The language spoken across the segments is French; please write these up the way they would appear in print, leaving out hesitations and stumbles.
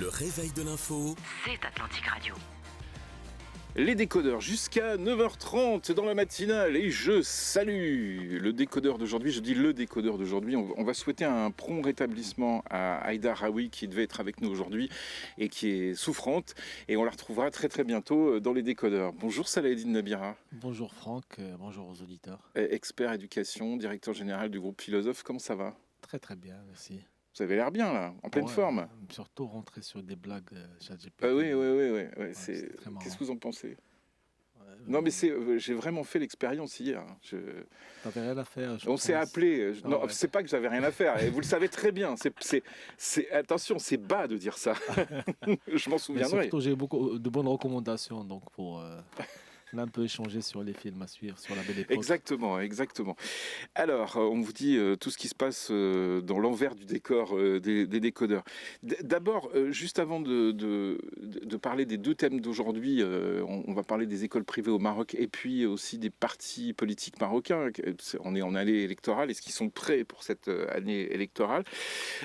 Le réveil de l'info. C'est Atlantique Radio. Les décodeurs jusqu'à 9h30 dans la matinale et je salue le décodeur d'aujourd'hui. Je dis le décodeur d'aujourd'hui. On va souhaiter un prompt rétablissement à Aïda Raoui qui devait être avec nous aujourd'hui et qui est souffrante. Et on la retrouvera très très bientôt dans les décodeurs. Bonjour Salahedine Nabira. Bonjour Franck, bonjour aux auditeurs. Expert éducation, directeur général du groupe Philosophe. Comment ça va ? Très très bien, merci. Vous avez l'air bien là, en pleine forme. Surtout rentrer sur des blagues ChatGPT. Oui. C'est très marrant. Qu'est-ce que vous en pensez ? Non mais j'ai vraiment fait l'expérience hier. T'avais rien à faire. On s'est appelé. Non, ouais. C'est pas que j'avais rien à faire. Et vous le savez très bien. Attention, c'est bas de dire ça. Je m'en Mais souviendrai. surtout, j'ai beaucoup de bonnes recommandations donc pour un peu échanger sur les films à suivre, sur la belle époque. Exactement. Alors, on vous dit tout ce qui se passe dans l'envers du décor des décodeurs. D'abord, juste avant de parler des deux thèmes d'aujourd'hui, on va parler des écoles privées au Maroc et puis aussi des partis politiques marocains. On est en année électorale. Est-ce qu'ils sont prêts pour cette année électorale ?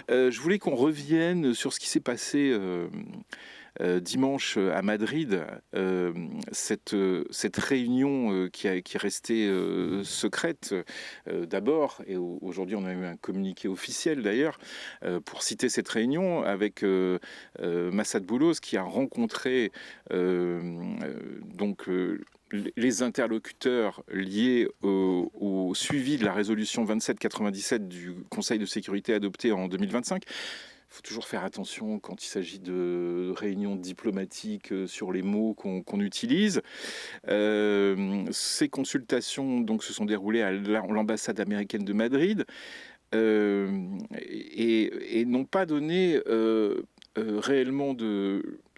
Je voulais qu'on revienne sur ce qui s'est passé dimanche à Madrid, cette réunion qui est restée secrète d'abord, et aujourd'hui on a eu un communiqué officiel d'ailleurs pour citer cette réunion avec Massad Boulos qui a rencontré les interlocuteurs liés au suivi de la résolution 2797 du Conseil de sécurité adoptée en 2025. Il faut toujours faire attention quand il s'agit de réunions diplomatiques sur les mots qu'on utilise. Ces consultations donc, se sont déroulées à l'ambassade américaine de Madrid et n'ont pas donné réellement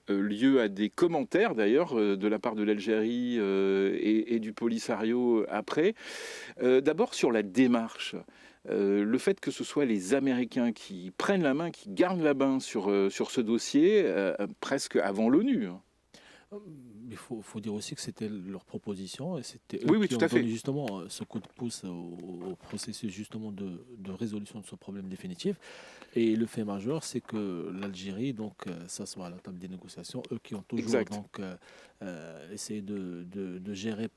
lieu à des commentaires d'ailleurs de la part de l'Algérie et du Polisario après. D'abord sur la démarche. Le fait que ce soit les Américains qui prennent la main, qui gardent la main sur ce dossier, presque avant l'ONU. Il faut dire aussi que c'était leur proposition et c'était eux Oui, qui tout ont à fait. donné justement ce coup de pouce au processus justement de résolution de ce problème définitif. Et le fait majeur, c'est que l'Algérie donc s'assoit à la table des négociations, eux qui ont toujours Exact. donc essayé de gérer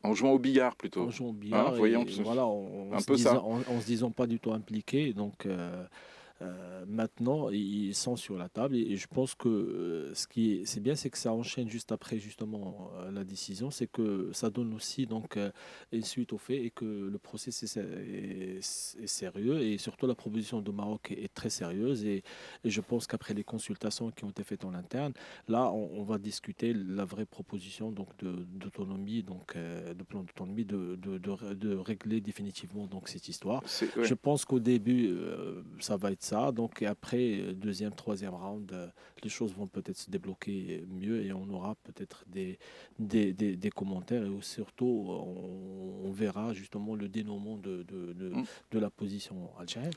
En jouant au billard plutôt. en jouant au billard, voyons, voilà, en un se peu ça. se disant pas du tout impliqués. Donc maintenant, ils sont sur la table et je pense que c'est bien, c'est que ça enchaîne juste après justement la décision, c'est que ça donne aussi donc une suite au fait et que le procès est sérieux et surtout la proposition de Maroc est très sérieuse et je pense qu'après les consultations qui ont été faites en interne, là on va discuter la vraie proposition donc d'autonomie, donc de plan d'autonomie, de régler définitivement donc cette histoire. Ouais. Je pense qu'au début ça va être ça. Donc et après, deuxième, troisième round, les choses vont peut-être se débloquer mieux et on aura peut-être des commentaires et surtout on verra justement le dénouement de la position algérienne.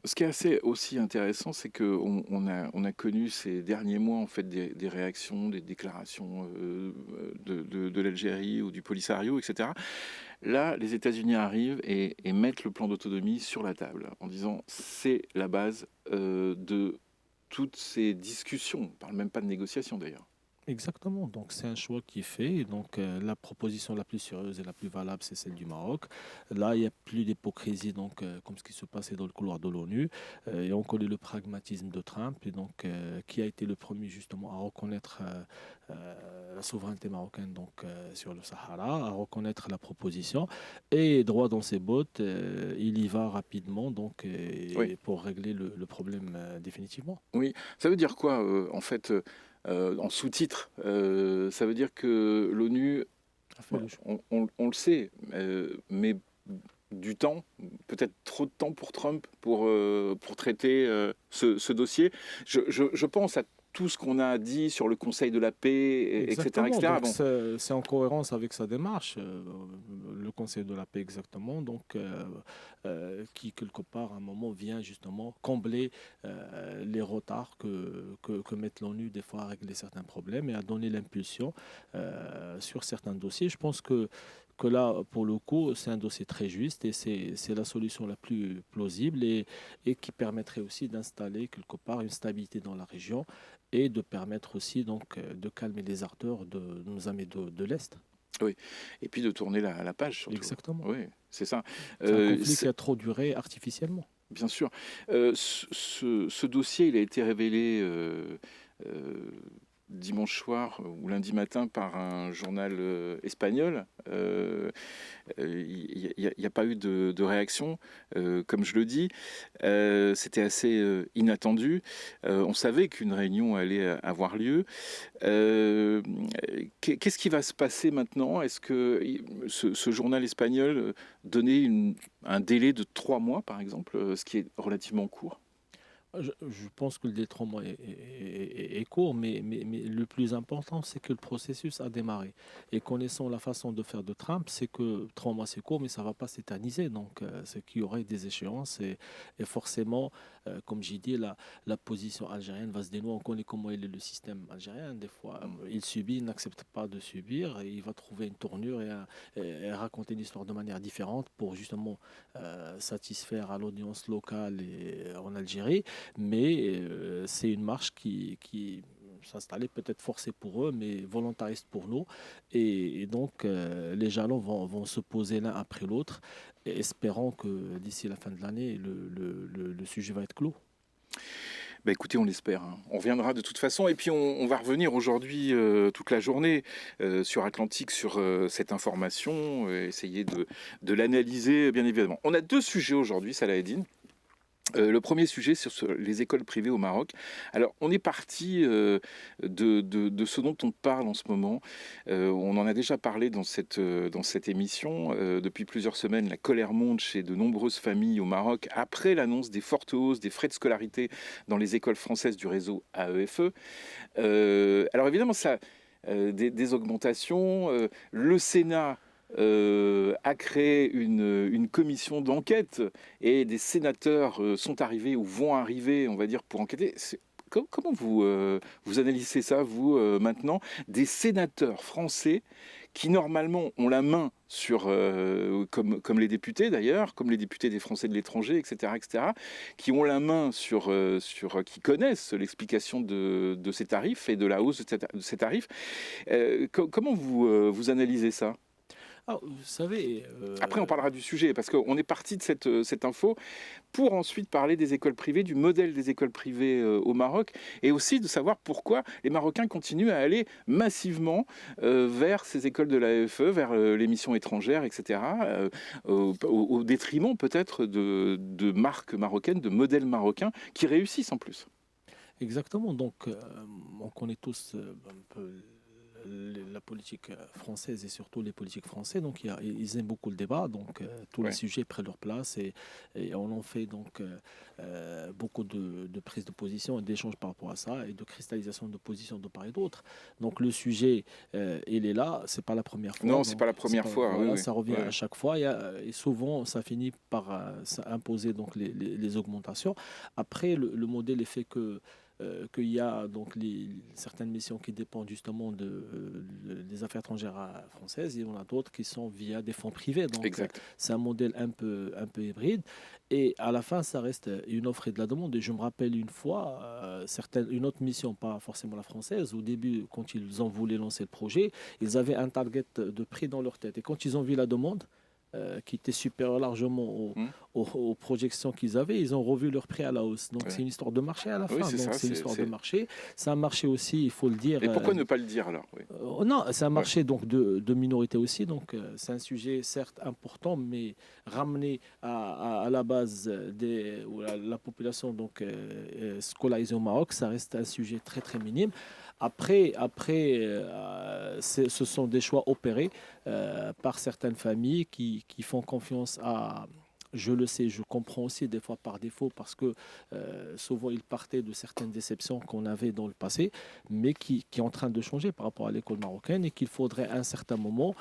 Ce qui est assez aussi intéressant, c'est qu'on a connu ces derniers mois en fait des réactions, des déclarations de l'Algérie ou du Polisario, etc. Là, les États-Unis arrivent et mettent le plan d'autonomie sur la table en disant c'est la base de toutes ces discussions. On ne parle même pas de négociations d'ailleurs. Exactement, donc c'est un choix qui est fait. Et donc la proposition la plus sérieuse et la plus valable, c'est celle du Maroc. Là, il n'y a plus d'hypocrisie, donc comme ce qui se passait dans le couloir de l'ONU. Et on connaît le pragmatisme de Trump, et donc qui a été le premier justement à reconnaître la souveraineté marocaine donc sur le Sahara, à reconnaître la proposition et droit dans ses bottes, il y va rapidement donc Oui. pour régler le problème définitivement. Oui, ça veut dire quoi en fait en sous-titre ça veut dire que l'ONU, on le sait, mais du temps, peut-être trop de temps pour Trump pour traiter ce dossier. Je pense à tout ce qu'on a dit sur le Conseil de la paix, etc. Exactement, etc. donc Bon, c'est en cohérence avec sa démarche, le Conseil de la paix exactement, donc qui quelque part à un moment vient justement combler les retards que met l'ONU des fois à régler certains problèmes et à donner l'impulsion sur certains dossiers. Je pense que là, pour le coup, c'est un dossier très juste et c'est la solution la plus plausible et qui permettrait aussi d'installer quelque part une stabilité dans la région et de permettre aussi donc de calmer les ardeurs de nos amis de l'Est. oui. Et puis de tourner la page surtout. Exactement. Oui, c'est ça. C'est un conflit qui C'est- a trop duré artificiellement. bien sûr. Ce dossier, il a été révélé euh, dimanche soir ou lundi matin par un journal espagnol. Il n'y a pas eu de réaction, comme je le dis. C'était assez inattendu. On savait qu'une réunion allait avoir lieu. Euh, Qu'est-ce qui va se passer maintenant? Est-ce que ce journal espagnol donnait un délai de 3 mois, par exemple, ce qui est relativement court? Je pense que le délai de 3 mois est court, mais le plus important, c'est que le processus a démarré. Et connaissant la façon de faire de Trump, c'est que 3 mois, c'est court, mais ça ne va pas s'éterniser. Donc, c'est qu'il y aurait des échéances. Et forcément, comme j'ai dit, la position algérienne va se dénouer. On connaît comment il est le système algérien. Des fois, il subit, il n'accepte pas de subir. Et il va trouver une tournure et raconter une histoire de manière différente pour justement satisfaire à l'audience locale et en Algérie. Mais c'est une marche qui s'installait peut-être forcée pour eux, mais volontariste pour nous. Et donc, les jalons vont se poser l'un après l'autre, et espérant que d'ici la fin de l'année, le sujet va être clos. Bah écoutez, on l'espère, hein. On reviendra de toute façon. Et puis on va revenir aujourd'hui toute la journée sur Atlantique, sur cette information, essayer de l'analyser, bien évidemment. On a 2 sujets aujourd'hui, Salah. Le premier sujet sur les écoles privées au Maroc. Alors, on est parti de ce dont on parle en ce moment. On en a déjà parlé dans cette émission. Depuis plusieurs semaines, la colère monte chez de nombreuses familles au Maroc après l'annonce des fortes hausses des frais de scolarité dans les écoles françaises du réseau AEFE. Alors, évidemment, ça, des augmentations. Le Sénat a créé une commission d'enquête et des sénateurs sont arrivés ou vont arriver, on va dire, pour enquêter. Comment vous analysez ça, vous, maintenant? Des sénateurs français qui, normalement, ont la main sur, comme les députés d'ailleurs, comme les députés des Français de l'étranger, etc., qui ont la main qui connaissent l'explication de ces tarifs et de la hausse de ces tarifs. Comment vous analysez ça? Ah, vous savez, Après, on parlera du sujet, parce qu'on est parti de cette info pour ensuite parler des écoles privées, du modèle des écoles privées au Maroc, et aussi de savoir pourquoi les Marocains continuent à aller massivement vers ces écoles de l'AEFE, vers les missions étrangères, etc., au détriment peut-être de marques marocaines, de modèles marocains qui réussissent en plus. exactement. Donc, on connaît tous un peu la politique française et surtout les politiques français. Donc, ils aiment beaucoup le débat. Donc, tous les Ouais. sujets prennent leur place et on en fait donc beaucoup de prises de position et d'échanges par rapport à ça et de cristallisation de position de part et d'autre. Donc, le sujet, il est là. C'est pas la première fois. Non, c'est Donc, pas la première fois. voilà, Oui, ça revient oui. à chaque fois et souvent, ça finit par imposer donc les augmentations. Après, le modèle est fait qu'il y a donc certaines missions qui dépendent justement des affaires étrangères françaises et on a d'autres qui sont via des fonds privés. Donc Exact. c'est un modèle un peu hybride et à la fin ça reste une offre et de la demande. Et je me rappelle une fois une autre mission, pas forcément la française, au début quand ils ont voulu lancer le projet, ils avaient un target de prix dans leur tête et quand ils ont vu la demande, qui était supérieur largement Hmm. aux projections qu'ils avaient, ils ont revu leur prix à la hausse. Donc Ouais. c'est une histoire de marché à la Oui, fin. c'est Donc ça. c'est une histoire de marché. C'est un marché aussi, il faut le dire. Et pourquoi ne pas le dire alors? Oui. Non, c'est un Ouais. marché donc de minorité aussi. Donc c'est un sujet certes important, mais ramené à la base où la population donc scolarisée au Maroc, ça reste un sujet très très minime. Après, ce sont des choix opérés par certaines familles qui font confiance Je le sais, je comprends aussi des fois par défaut parce que souvent il partait de certaines déceptions qu'on avait dans le passé, mais qui est en train de changer par rapport à l'école marocaine et qu'il faudrait à un certain moment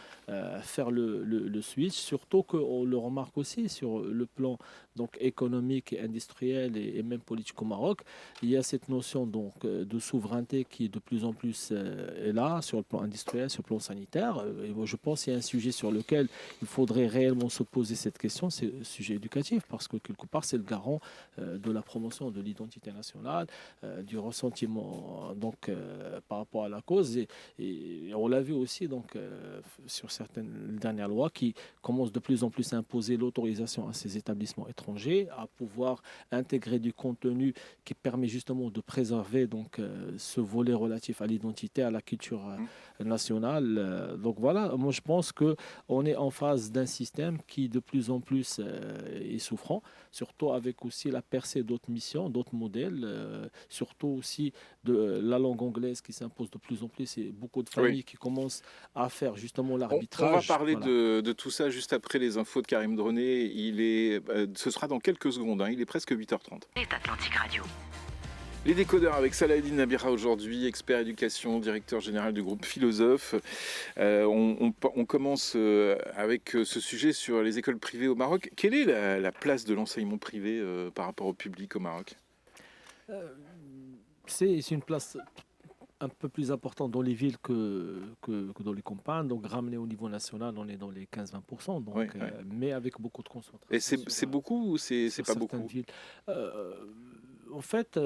faire le switch, surtout qu'on le remarque aussi sur le plan donc, économique et industriel et même politique au Maroc. Il y a cette notion donc, de souveraineté qui de plus en plus est là sur le plan industriel, sur le plan sanitaire. Et moi, je pense qu'il y a un sujet sur lequel il faudrait réellement se poser cette question, c'est le sujet éducatif, parce que quelque part, c'est le garant de la promotion de l'identité nationale, du ressentiment donc, par rapport à la cause. Et on l'a vu aussi donc, sur certaines dernières lois qui commencent de plus en plus à imposer l'autorisation à ces établissements étrangers à pouvoir intégrer du contenu qui permet justement de préserver donc, ce volet relatif à l'identité, à la culture nationale. Donc voilà, moi je pense que on est en phase d'un système qui de plus en plus est souffrant, surtout avec aussi la percée d'autres missions, d'autres modèles, surtout aussi de la langue anglaise qui s'impose de plus en plus et beaucoup de Oui. familles qui commencent à faire justement On va l'arbitrage. parler Voilà. de tout ça juste après les infos de Karim Droné. Ce sera dans quelques secondes, hein, il est presque 8h30. C'est Atlantique Radio. Les décodeurs avec Saladin Nabira aujourd'hui, expert éducation, directeur général du groupe Philosophe. On commence avec ce sujet sur les écoles privées au Maroc. Quelle est la place de l'enseignement privé par rapport au public au Maroc? C'est une place un peu plus importante dans les villes que dans les campagnes. Donc, ramené au niveau national, on est dans les 15-20%. Donc, Oui, oui. Mais avec beaucoup de concentration. Et c'est beaucoup ou c'est sur pas certaines beaucoup? villes. En fait,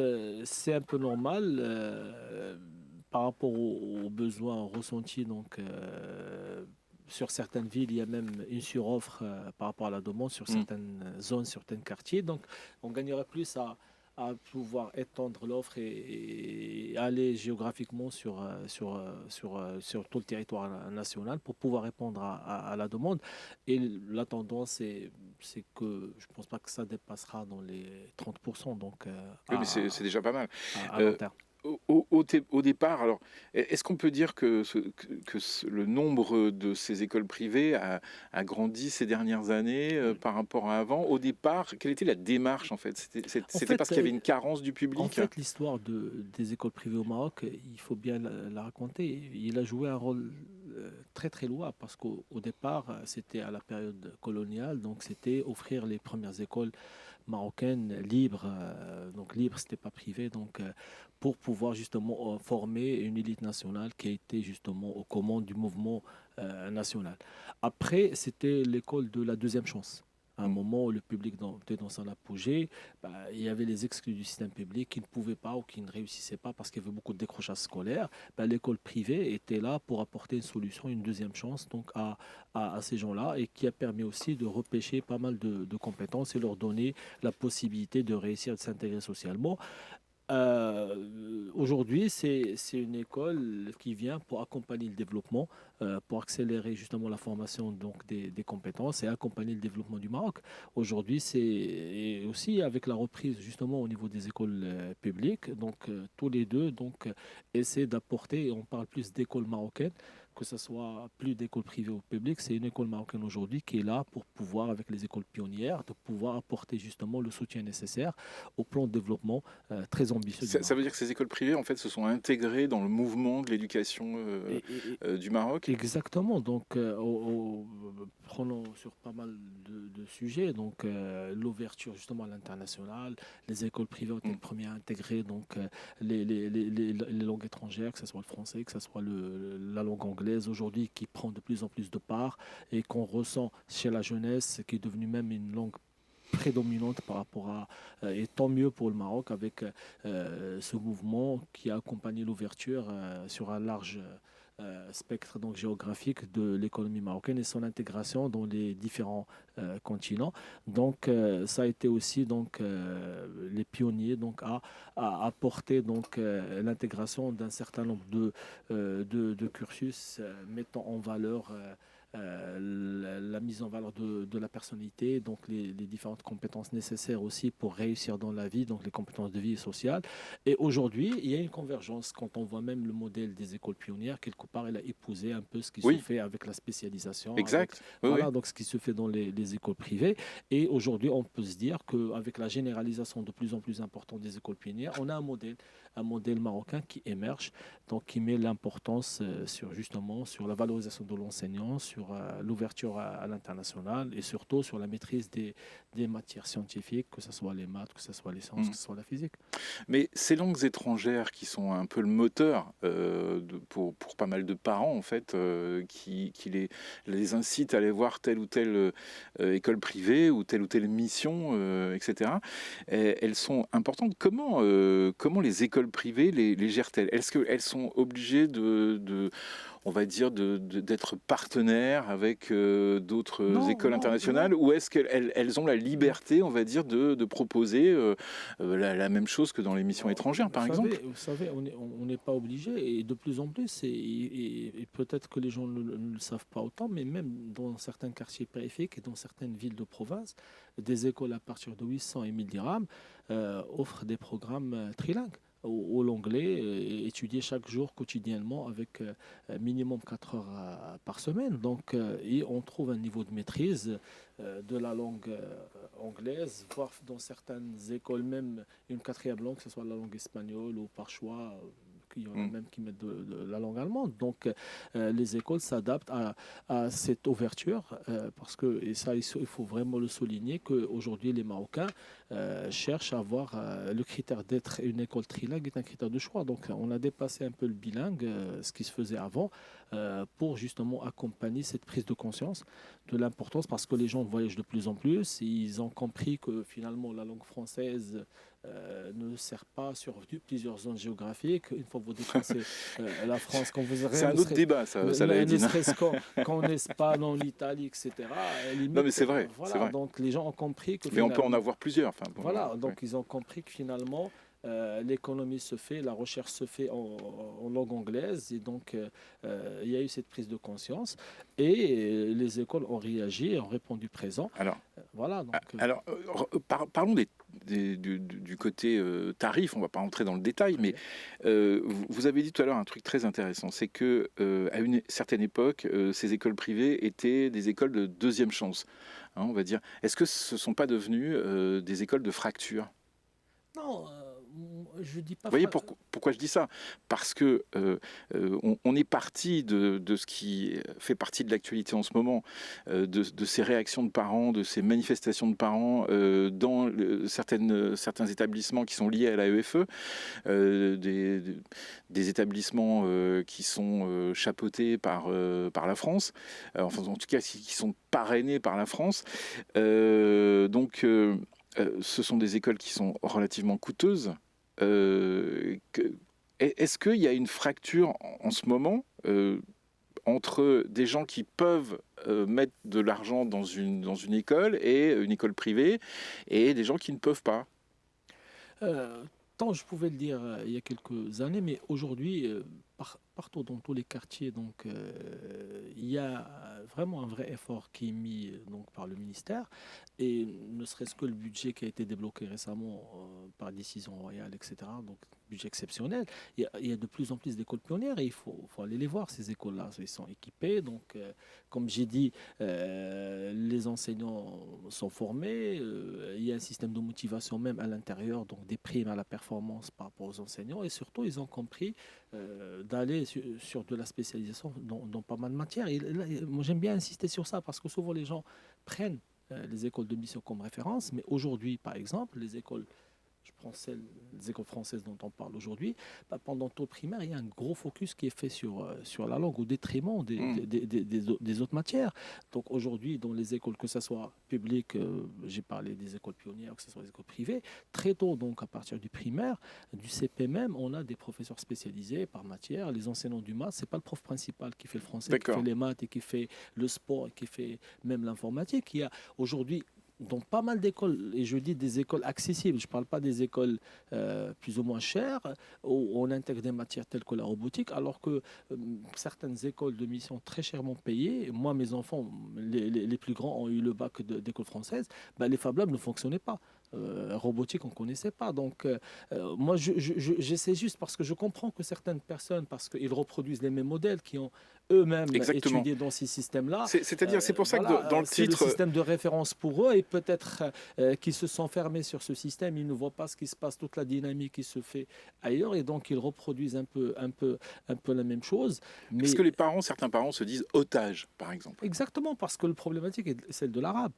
c'est un peu normal par rapport aux besoins ressentis. Donc, sur certaines villes, il y a même une suroffre par rapport à la demande sur certaines zones, certains quartiers. Donc, on gagnerait plus à pouvoir étendre l'offre et aller géographiquement sur tout le territoire national pour pouvoir répondre à la demande. Et la tendance, c'est que je ne pense pas que ça dépassera dans les 30%, donc Oui, mais c'est déjà pas mal. à long terme. Au départ, alors, est-ce qu'on peut dire que, le nombre de ces écoles privées a grandi ces dernières années par rapport à avant? Au départ, quelle était la démarche en fait? C'était parce qu'il y avait une carence du En public? fait, l'histoire des écoles privées au Maroc, il faut bien la raconter. Il a joué un rôle très très louable parce qu'au départ, c'était à la période coloniale, donc c'était offrir les premières écoles marocaines libres. Donc libre, c'était pas privé, donc pour pouvoir justement former une élite nationale qui a été justement aux commandes du mouvement national. Après, c'était l'école de la deuxième chance. À un moment où le public était dans son apogée, il y avait les exclus du système public qui ne pouvaient pas ou qui ne réussissaient pas parce qu'il y avait beaucoup de décrochage scolaire. L'école privée était là pour apporter une solution, une deuxième chance donc à ces gens-là et qui a permis aussi de repêcher pas mal de compétences et leur donner la possibilité de réussir, de s'intégrer socialement. Aujourd'hui, c'est une école qui vient pour accompagner le développement, pour accélérer justement la formation donc des compétences et accompagner le développement du Maroc. Aujourd'hui, c'est et aussi avec la reprise justement au niveau des écoles publiques, donc tous les deux donc essaient d'apporter, et on parle plus d'écoles marocaines, que ce soit plus d'écoles privées ou publiques, c'est une école marocaine aujourd'hui qui est là pour pouvoir, avec les écoles pionnières, de pouvoir apporter justement le soutien nécessaire au plan de développement très ambitieux du Ça veut Maroc. dire que ces écoles privées en fait se sont intégrées dans le mouvement de l'éducation Et- et- du Maroc? Exactement. Donc, prenons sur pas mal de sujets. Donc, l'ouverture justement à l'international, les écoles privées ont été les premières à intégrer donc les langues étrangères, que ce soit le français, que ce soit la langue anglaise aujourd'hui, qui prend de plus en plus de part et qu'on ressent chez la jeunesse, qui est devenue même une langue prédominante par rapport à et tant mieux pour le Maroc avec ce mouvement qui a accompagné l'ouverture sur un large spectre donc géographique de l'économie marocaine et son intégration dans les différents continents. Donc ça a été aussi donc les pionniers donc à apporter donc l'intégration d'un certain nombre de cursus mettant en valeur la mise en valeur de la personnalité, donc les différentes compétences nécessaires aussi pour réussir dans la vie, donc les compétences de vie sociale. Et aujourd'hui, il y a une convergence. Quand on voit même le modèle des écoles pionnières, quelque part, elle a épousé un peu ce qui se Oui, fait avec la spécialisation, avec exact. Oui, oui. voilà, donc ce qui se fait dans les écoles privées. Et aujourd'hui, on peut se dire qu'avec la généralisation de plus en plus importante des écoles pionnières, on a un modèle marocain qui émerge, donc qui met l'importance sur justement sur la valorisation de l'enseignant, sur l'ouverture à l'international et surtout sur la maîtrise des matières scientifiques, que ce soit les maths, que ce soit les sciences, Mm. que ce soit la physique. Mais ces langues étrangères qui sont un peu le moteur pour pas mal de parents, en fait, qui les incitent à aller voir telle ou telle école privée ou telle mission, etc., elles sont importantes. Comment les écoles privées les gèrent-elles? Est-ce qu'elles sont obligées on va dire, d'être partenaires avec d'autres Non, écoles non, non. internationales, ou est-ce qu'elles ont la liberté, on va dire, de proposer la même chose que dans les missions Non, étrangères, par exemple? vous savez, on n'est pas obligé et de plus en plus, et peut-être que les gens ne le savent pas autant, mais même dans certains quartiers périphériques et dans certaines villes de province, des écoles à partir de 800 et 1000 dirhams offrent des programmes trilingues. Où l'anglais est étudié chaque jour quotidiennement avec minimum 4 heures par semaine. Donc, et on trouve un niveau de maîtrise de la langue anglaise, voire dans certaines écoles même une quatrième langue, que ce soit la langue espagnole ou par choix. Il y en a Mm. même qui mettent de la langue allemande. Donc, les écoles s'adaptent à cette ouverture parce que, et ça, il faut vraiment le souligner, qu'aujourd'hui, les Marocains cherchent à avoir le critère d'être une école trilingue est un critère de choix. Donc, on a dépassé un peu le bilingue, ce qui se faisait avant, pour justement accompagner cette prise de conscience de l'importance parce que les gens voyagent de plus en plus. Ils ont compris que finalement, la langue française ne sert pas sur plusieurs zones géographiques. Une fois que vous dépassez la France, quand vous aurez C'est un autre débat, ça l'a ne dit. serait-ce qu'en Espagne, en Italie, etc. Non, mais Limite, c'est vrai, c'est voilà, vrai. donc les gens ont compris que Mais on peut en finalement, avoir plusieurs. Enfin, bon, voilà, ouais. donc ils ont compris que finalement, l'économie se fait, la recherche se fait en langue anglaise, et donc il y a eu cette prise de conscience, et les écoles ont réagi, ont répondu présent. Alors, Voilà, donc. parlons du côté tarif. On ne va pas rentrer dans le détail, mais vous avez dit tout à l'heure un truc très intéressant, c'est que à une certaine époque, ces écoles privées étaient des écoles de deuxième chance, hein, on va dire. Est-ce que ce ne sont pas devenues des écoles de fracture? Non, je dis pas. Vous voyez pourquoi je dis ça? Parce que on est parti de ce qui fait partie de l'actualité en ce moment, de ces réactions de parents, de ces manifestations de parents dans certains établissements qui sont liés à l'AEFE, des établissements qui sont chapeautés par la France, enfin en tout cas qui sont parrainés par la France. Ce sont des écoles qui sont relativement coûteuses. Est-ce qu'il y a une fracture en ce moment entre des gens qui peuvent mettre de l'argent dans une école et une école privée et des gens qui ne peuvent pas? Tant je pouvais le dire il y a quelques années, mais aujourd'hui, partout dans tous les quartiers, donc il y a vraiment un vrai effort qui est mis donc par le ministère, et ne serait-ce que le budget qui a été débloqué récemment par décision royale, etc. Donc budget exceptionnel. Il y a de plus en plus d'écoles pionnières et faut aller les voir ces écoles-là. Ils sont équipés, donc comme j'ai dit, les enseignants sont formés. Il y a un système de motivation même à l'intérieur, donc des primes à la performance par rapport aux enseignants, et surtout ils ont compris d'aller sur de la spécialisation dans pas mal de matières. Et là, moi, j'aime bien insister sur ça parce que souvent les gens prennent les écoles de mission comme référence, mais aujourd'hui, par exemple, je prends les écoles françaises dont on parle aujourd'hui, pendant tout le primaire, il y a un gros focus qui est fait sur la langue au détriment des autres matières. Donc aujourd'hui, dans les écoles, que ce soit publiques, j'ai parlé des écoles pionnières, que ce soit des écoles privées, très tôt, donc à partir du primaire, du CP même, on a des professeurs spécialisés par matière. Les enseignants du maths, c'est pas le prof principal qui fait le français, qui fait les maths et qui fait le sport et qui fait même l'informatique. Il y a aujourd'hui dans pas mal d'écoles, et je dis des écoles accessibles, je ne parle pas des écoles plus ou moins chères, où on intègre des matières telles que la robotique, alors que certaines écoles de mission très chèrement payées, moi mes enfants, les plus grands ont eu le bac d'école française, ben, les Fab Labs ne fonctionnaient pas. Robotique, on ne connaissait pas. Donc, moi, j'essaie juste parce que je comprends que certaines personnes, parce qu'ils reproduisent les mêmes modèles, qui ont eux-mêmes Exactement. étudié dans ces systèmes-là. C'est-à-dire, c'est pour ça que Voilà, dans le c'est le titre, système de référence pour eux et peut-être qu'ils se sont fermés sur ce système, ils ne voient pas ce qui se passe, toute la dynamique qui se fait ailleurs et donc ils reproduisent un peu la même chose. Mais est-ce que certains parents se disent otages, par exemple? exactement, parce que le problématique est celle de l'arabe.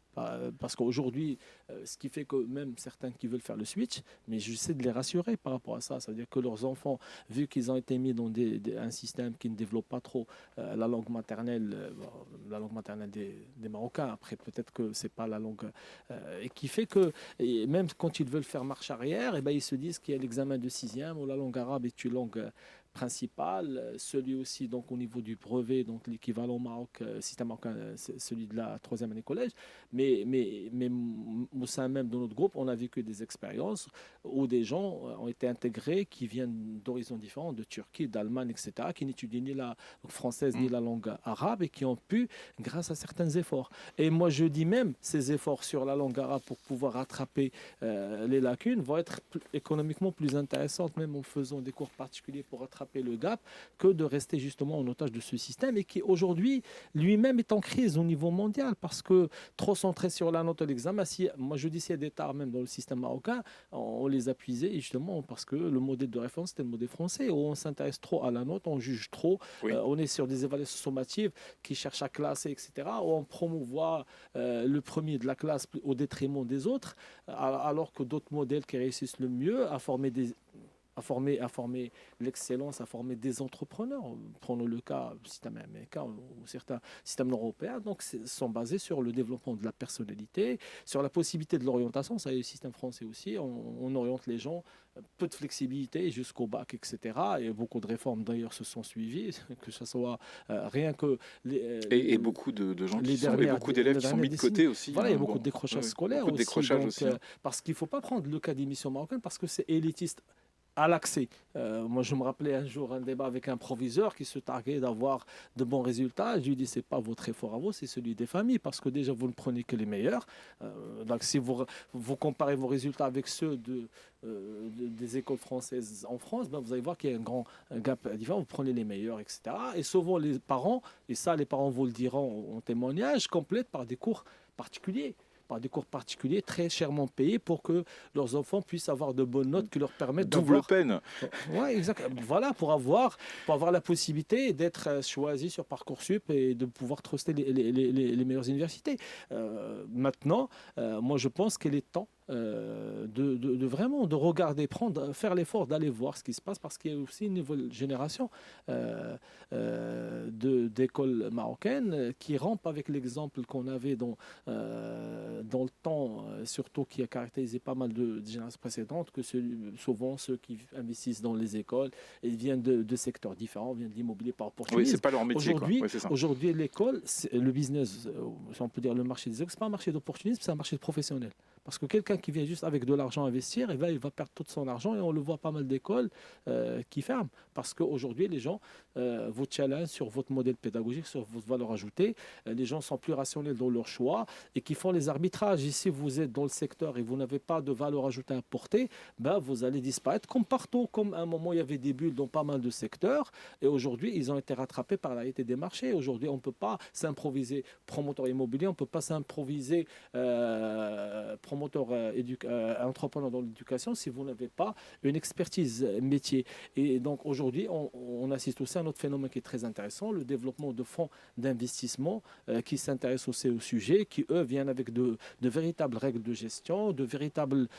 Parce qu'aujourd'hui, ce qui fait que même certains qui veulent faire le switch, mais j'essaie de les rassurer par rapport à ça. C'est-à-dire que leurs enfants, vu qu'ils ont été mis dans un système qui ne développe pas trop la langue maternelle, la langue maternelle des Marocains, après peut-être que c'est pas la langue, et qui fait que et même quand ils veulent faire marche arrière, et ben, ils se disent qu'il y a l'examen de sixième où la langue arabe est une langue principal, celui aussi donc au niveau du brevet, donc l'équivalent au Maroc, système marocain, c'est celui de la troisième année collège. Mais au sein même de notre groupe, on a vécu des expériences où des gens ont été intégrés qui viennent d'horizons différents, de Turquie, d'Allemagne, etc., qui n'étudient ni la langue française ni la langue arabe et qui ont pu, grâce à certains efforts. Et moi, je dis même, ces efforts sur la langue arabe pour pouvoir rattraper les lacunes vont être économiquement plus intéressantes, même en faisant des cours particuliers pour rattraper le gap, que de rester justement en otage de ce système et qui aujourd'hui lui-même est en crise au niveau mondial parce que trop centré sur la note de l'examen, moi je dis s'il y a des tares même dans le système marocain, on les a puisés justement parce que le modèle de référence c'était le modèle français où on s'intéresse trop à la note, on juge trop, Oui. on est sur des évaluations sommatives qui cherchent à classer, etc., où on promouvoit le premier de la classe au détriment des autres, alors que d'autres modèles qui réussissent le mieux à former l'excellence, à former des entrepreneurs. Prenons le cas du système américain ou certains systèmes européens, donc sont basés sur le développement de la personnalité, sur la possibilité de l'orientation. Ça y est, le système français aussi, on oriente les gens, peu de flexibilité jusqu'au bac, etc. Et beaucoup de réformes d'ailleurs se sont suivies, que ce soit rien que et beaucoup de gens et beaucoup d'élèves qui sont mis de côté aussi. Voilà, il y a beaucoup de décrochages scolaires beaucoup de décrochages aussi. Parce qu'il ne faut pas prendre le cas d'émission marocaine parce que c'est élitiste à l'accès. Moi, je me rappelais un jour un débat avec un proviseur qui se targuait d'avoir de bons résultats. Je lui dis, c'est pas votre effort à vous, c'est celui des familles, parce que déjà, vous ne prenez que les meilleurs. Donc, si vous comparez vos résultats avec ceux des écoles françaises en France, ben, vous allez voir qu'il y a un grand gap différent. Vous prenez les meilleurs, etc. Et souvent, les parents, et ça, les parents vous le diront en témoignage, complètent par des cours particuliers très chèrement payés pour que leurs enfants puissent avoir de bonnes notes qui leur permettent double peine. Ouais, exact. Voilà, pour avoir la possibilité d'être choisi sur Parcoursup et de pouvoir truster les meilleures universités. Maintenant, moi je pense qu'il est temps de vraiment de regarder, faire l'effort d'aller voir ce qui se passe parce qu'il y a aussi une nouvelle génération d'écoles marocaines qui rampent avec l'exemple qu'on avait dans le temps, surtout qui a caractérisé pas mal de générations précédentes, que souvent ceux qui investissent dans les écoles ils viennent de secteurs différents, viennent de l'immobilier par opportunisme. Oui, c'est pas leur métier. Aujourd'hui, l'école, le business, si on peut dire le marché des écoles, c'est pas un marché d'opportunisme, c'est un marché de professionnels. Parce que quelqu'un qui vient juste avec de l'argent investir, il va perdre tout son argent et on le voit pas mal d'écoles qui ferment. Parce qu'aujourd'hui, les gens vous challenge sur votre modèle pédagogique, sur votre valeur ajoutée. Les gens sont plus rationnels dans leur choix et qui font les arbitrages. Et si vous êtes dans le secteur et vous n'avez pas de valeur ajoutée à apporter, ben vous allez disparaître comme partout. Comme à un moment, il y avait des bulles dans pas mal de secteurs et aujourd'hui, ils ont été rattrapés par la réalité des marchés. Aujourd'hui, on ne peut pas s'improviser promoteur immobilier, on ne peut pas s'improviser promoteur entrepreneur dans l'éducation si vous n'avez pas une expertise métier. Et donc aujourd'hui, on assiste aussi à un autre phénomène qui est très intéressant, le développement de fonds d'investissement qui s'intéressent aussi au sujet, qui eux viennent avec de véritables règles de gestion, de véritables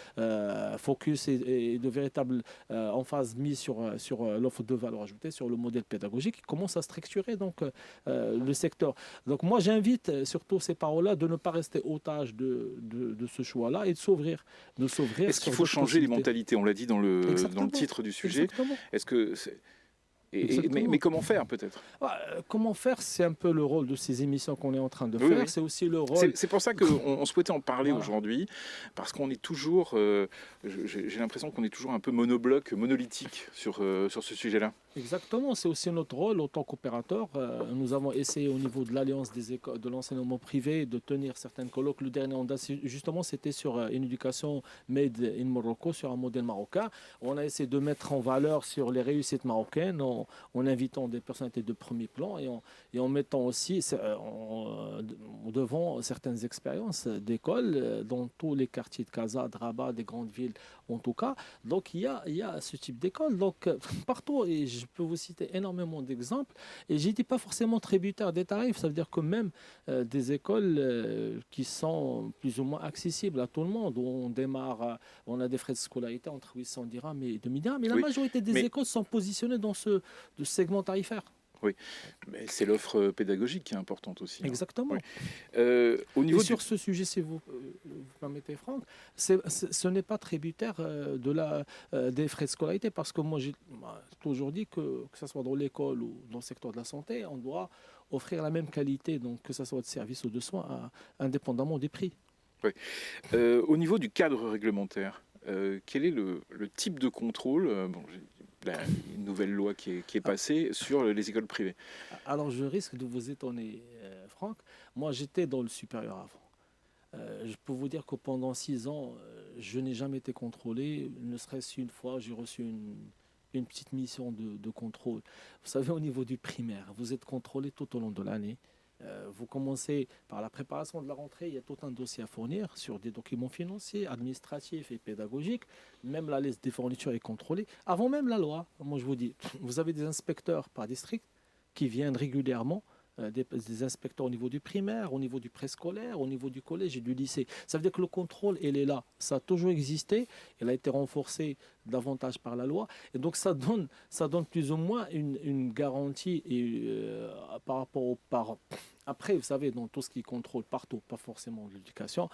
focus et de véritables emphase mise sur l'offre de valeur ajoutée, sur le modèle pédagogique qui commence à structurer donc le secteur. Donc moi j'invite surtout ces paroles-là de ne pas rester otage de ce choix-là et de s'ouvrir. Est-ce qu'il faut changer les mentalités? On l'a dit dans le titre du sujet. Exactement. Mais comment faire peut-être? Comment faire? C'est un peu le rôle de ces émissions qu'on est en train de Oui, faire. oui. C'est aussi le rôle. C'est pour ça qu'on souhaitait en parler Voilà. aujourd'hui, parce qu'on est toujours, j'ai l'impression qu'on est toujours un peu monobloc, monolithique sur ce sujet-là. Exactement, c'est aussi notre rôle en tant qu'opérateur. Nous avons essayé au niveau de l'Alliance des écoles de l'enseignement privé de tenir certaines colloques. Le dernier en date, justement, c'était sur une éducation made in Morocco, sur un modèle marocain. On a essayé de mettre en valeur sur les réussites marocaines en invitant des personnalités de premier plan et en mettant aussi devant certaines expériences d'école dans tous les quartiers de Casa, de Rabat, des grandes villes en tout cas. Donc il y a ce type d'école. Donc partout, et je peux vous citer énormément d'exemples, et je dis pas forcément tributaire des tarifs, ça veut dire que même des écoles qui sont plus ou moins accessibles à tout le monde, où on démarre, on a des frais de scolarité entre 800 dirhams et 2000 dirhams, mais la Oui, majorité des mais écoles sont positionnées dans ce segment tarifaire. oui, mais c'est l'offre pédagogique qui est importante aussi. Exactement. Oui. Au Et niveau sur ce sujet, si vous permettez, Franck, ce n'est pas tributaire des frais de scolarité, parce que moi, j'ai toujours dit que ce soit dans l'école ou dans le secteur de la santé, on doit offrir la même qualité, donc que ce soit de service ou de soins, indépendamment des prix. Oui. Au niveau du cadre réglementaire, quel est le type de contrôle une nouvelle loi qui est passée sur les écoles privées? Alors, je risque de vous étonner, Franck. Moi, j'étais dans le supérieur avant. Je peux vous dire que pendant 6 ans, je n'ai jamais été contrôlé. Ne serait-ce une fois, j'ai reçu une petite mission de contrôle. Vous savez, au niveau du primaire, vous êtes contrôlé tout au long de l'année. Vous commencez par la préparation de la rentrée, il y a tout un dossier à fournir sur des documents financiers, administratifs et pédagogiques. Même la liste des fournitures est contrôlée. Avant même la loi, moi je vous dis, vous avez des inspecteurs par district qui viennent régulièrement, des inspecteurs au niveau du primaire, au niveau du préscolaire, au niveau du collège et du lycée. Ça veut dire que le contrôle, il est là. Ça a toujours existé. Il a été renforcé davantage par la loi. Et donc, ça donne plus ou moins une garantie par rapport aux parents. Après, vous savez, dans tout ce qui contrôle partout, pas forcément l'éducation,